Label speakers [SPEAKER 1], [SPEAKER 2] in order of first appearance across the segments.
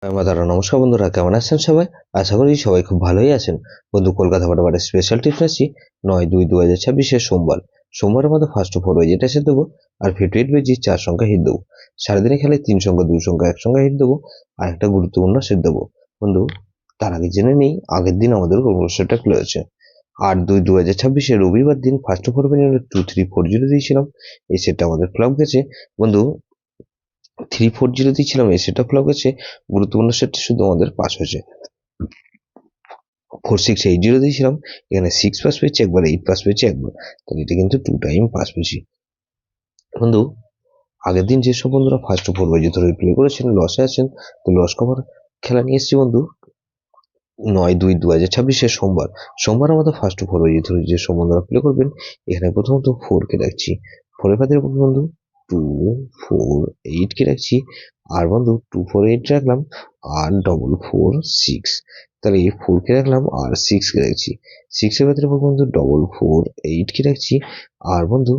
[SPEAKER 1] দাদা নমস্কার বন্ধুরা, কেমন আছেন সবাই? আশা করি সবাই খুব ভালোই আছেন। বন্ধু, কলকাতা ফাটাফাটের স্পেশাল টিপস আসছি 9/2/2026 সোমবারের মধ্যে ফার্স্ট ফোর উইকেট এসে দেবো আর 58 বেজি 4 সংখ্যা হিট দেবো। সারাদিনে খেলে 3 সংখ্যা 2 সংখ্যা 1 সংখ্যা হিট দেবো আর একটা গুরুত্বপূর্ণ সেট দেবো। বন্ধু, তার আগে জেনে নেই আগের দিন আমাদের কোন সেটটা খুলেছে। 8/2/2026 রবিবার দিন ফার্স্ট ফোর উইকেট 2340 দিয়েছিলাম। এই সেটটা আমাদের ক্লাব গেছে। বন্ধু, 340 দিয়েছিলাম, এই সেটটা ফ্লপ গেছে। গুরুত্বপূর্ণ সেটটা শুধু আমাদের পাস হয়েছে। 4680 দিয়েছিলাম, এখানে 6 পাস পেয়েছি একবার, 8 পাস পেয়েছি একবার, তাহলে এটা কিন্তু 2 টাইম পাস পেয়েছি। বন্ধু, আগের দিন যেসব বন্ধুরা ফার্স্ট ফোর বাজি ধরে প্লে করেছেন লসে আছেন, তো লস কভার খেলা নিয়ে এসেছি বন্ধু। 9/2/2026 সোমবার আমাদের ফার্স্ট ফোর বাজি ধরে যে সব বন্ধুরা প্লে করবেন, এখানে প্রথমত 4 কে রাখছি। 4 এর পাতির বন্ধু 2 4 8 কে রাখছি। আর বন্ধু 2 4 8 রাখলাম আর 4 4 6, তাহলে 4 কে রাখলাম আর 6 কে রাখছি। 6 এর পাতির বন্ধু 4 4 8 কে রাখছি আর বন্ধু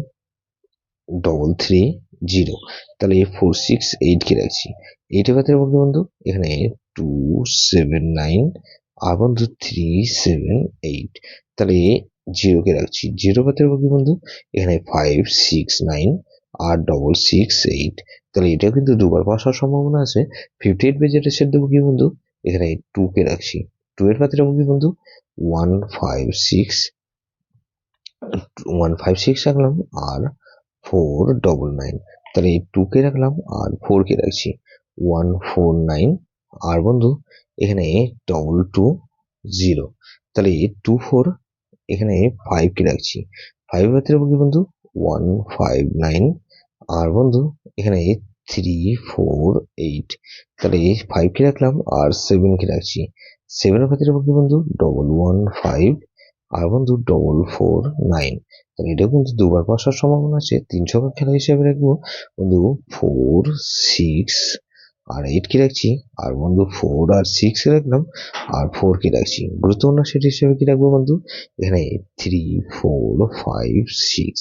[SPEAKER 1] 3 3 0, তাহলে 4 6 8 কে রাখছি। 8 এর পাতির বন্ধু এখানে 2 7 9 আর বন্ধু 3 7 8, তাহলে 0 কে রাখছি। 0 পাতির বন্ধু এখানে 5 6 9 আর 6 6 8, তাহলে এটা কিন্তু দুবার পাস হওয়ার সম্ভাবনা আছে। 58 বেজেটের সেট দেবো কি বন্ধু, এখানে 2 কে রাখছি। 2 এর পাতির বন্ধু 1 5 6 রাখলাম আর 4 9 9, তাহলে 2 কে রাখলাম আর 4 কে রাখছি। 1 4 9 আর বন্ধু এখানে 2 2 0, তাহলে 2 4 এখানে 5 কে রাখছি। 5 এর পাতির বন্ধু 1 5 9 আর বন্ধু এখানে 3 4 8, তাহলে 5 কে রাখলাম আর 7 কে রাখছি। 7 এর পাতির বন্ধু 1 1 5 আর বন্ধু 4 4 9, তাহলে এটা কিন্তু দুবার পাস হওয়ার সম্ভাবনা আছে। 3 সংখ্যক খেলা হিসেবে রাখবো বন্ধু 4 6 আর 8 কে রাখছি আর বন্ধু 4 আর 6 কে রাখলাম আর 4 কে রাখছি। গুরুত্বপূর্ণ সেট হিসেবে কি রাখবো বন্ধু, এখানে 3 4 5 6,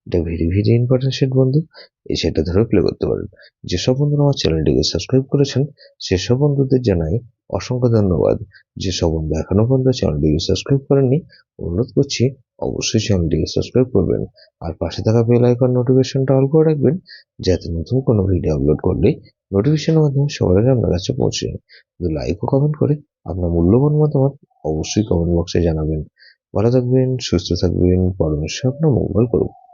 [SPEAKER 1] এটা ভেরি ভেরি ইম্পর্টেন্ট সেট বন্ধু। এই সেটটা ধরে প্লে করতে পারেন। যেসব বন্ধুরা আমার চ্যানেলটিকে সাবস্ক্রাইব করেছেন সেসব বন্ধুদের জানাই অসংখ্য ধন্যবাদ। যেসব বন্ধু এখনো পর্যন্ত চ্যানেলটিকে সাবস্ক্রাইব করেননি, অনুরোধ করছি অবশ্যই চ্যানেলটিকে সাবস্ক্রাইব করবেন আর পাশে থাকা বেল আইকন নোটিফিকেশনটা অল করে রাখবেন, যাতে নতুন কোনো ভিডিও আপলোড করলে নোটিফিকেশনের মাধ্যমে সবার আগে আপনার কাছে পৌঁছে। লাইক ও কমেন্ট করে আপনার মূল্যবান মতামত অবশ্যই কমেন্ট বক্সে জানাবেন। ভালো থাকবেন, সুস্থ থাকবেন, পরমেশ্বর আপনার মঙ্গল করুন।